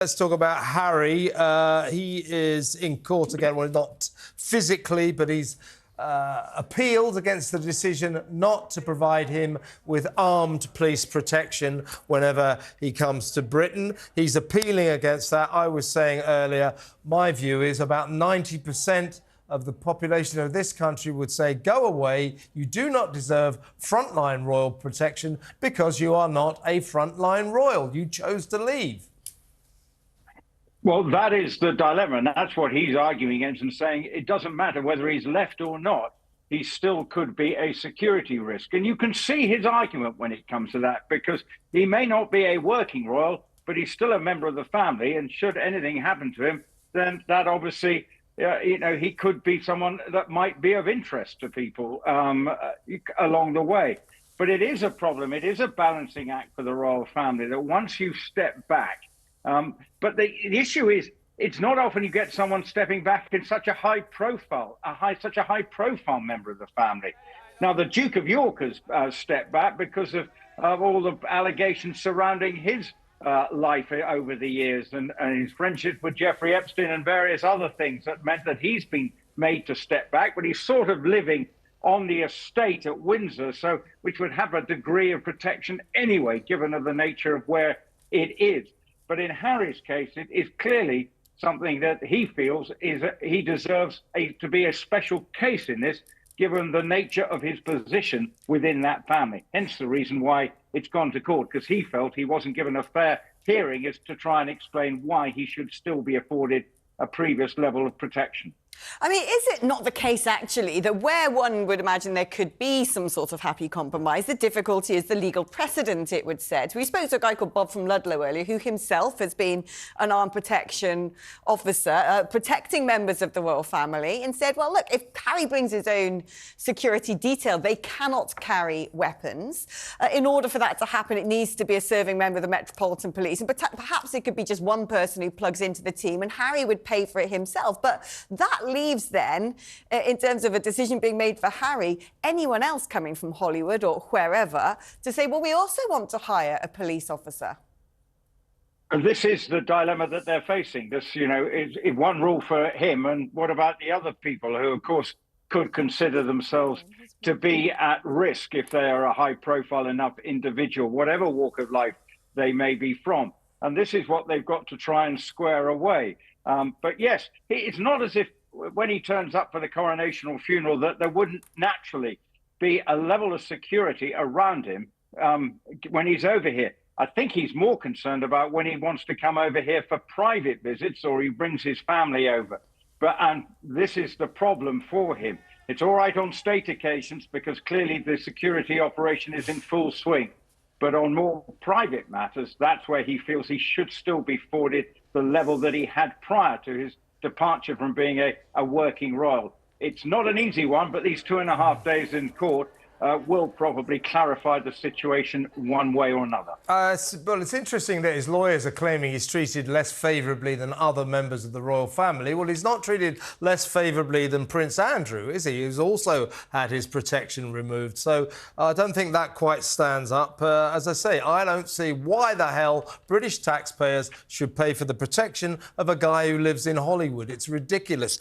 Let's talk about Harry. He is in court again. Well, not physically, but he's appealed against the decision not to provide him with armed police protection whenever he comes to Britain. He's appealing against that. I was saying earlier, my view is about 90% of the population of this country would say, go away, you do not deserve frontline royal protection because you are not a frontline royal. You chose to leave. Well, that is the dilemma, and that's what he's arguing against and saying it doesn't matter whether he's left or not, he still could be a security risk. And you can see his argument when it comes to that, because he may not be a working royal, but he's still a member of the family, and should anything happen to him, then that obviously, he could be someone that might be of interest to people along the way. But it is a problem. It is a balancing act for the royal family that once you step back, but the issue is, it's not often you get someone stepping back in such a high profile member of the family. Now, the Duke of York has stepped back because of all the allegations surrounding his life over the years and his friendship with Jeffrey Epstein and various other things that meant that he's been made to step back. But he's sort of living on the estate at Windsor, which would have a degree of protection anyway, given the nature of where it is. But in Harry's case, it is clearly something that he feels is he deserves to be a special case in this, given the nature of his position within that family. Hence the reason why it's gone to court, because he felt he wasn't given a fair hearing as to try and explain why he should still be afforded a previous level of protection. I mean, is it not the case, actually, that where one would imagine there could be some sort of happy compromise, the difficulty is the legal precedent it would set? We spoke to a guy called Bob from Ludlow earlier, who himself has been an armed protection officer, protecting members of the royal family, and said, well, look, if Harry brings his own security detail, they cannot carry weapons. In order for that to happen, it needs to be a serving member of the Metropolitan Police, and perhaps it could be just one person who plugs into the team, and Harry would pay for it himself. But that leaves then, in terms of a decision being made for Harry, anyone else coming from Hollywood or wherever to say, well, we also want to hire a police officer. And this is the dilemma that they're facing. This, is one rule for him, and what about the other people who, of course, could consider themselves to be at risk if they are a high-profile enough individual, whatever walk of life they may be from. And this is what they've got to try and square away. But yes, it's not as if when he turns up for the coronational funeral that there wouldn't naturally be a level of security around him when he's over here. I think he's more concerned about when he wants to come over here for private visits or he brings his family over. And this is the problem for him. It's all right on state occasions because clearly the security operation is in full swing. But on more private matters, that's where he feels he should still be afforded the level that he had prior to his departure from being a working royal. It's not an easy one, but these 2.5 days in court will probably clarify the situation one way or another. Well, it's interesting that his lawyers are claiming he's treated less favourably than other members of the royal family. Well, he's not treated less favourably than Prince Andrew, is he? Who's also had his protection removed. So I don't think that quite stands up. As I say, I don't see why the hell British taxpayers should pay for the protection of a guy who lives in Hollywood. It's ridiculous.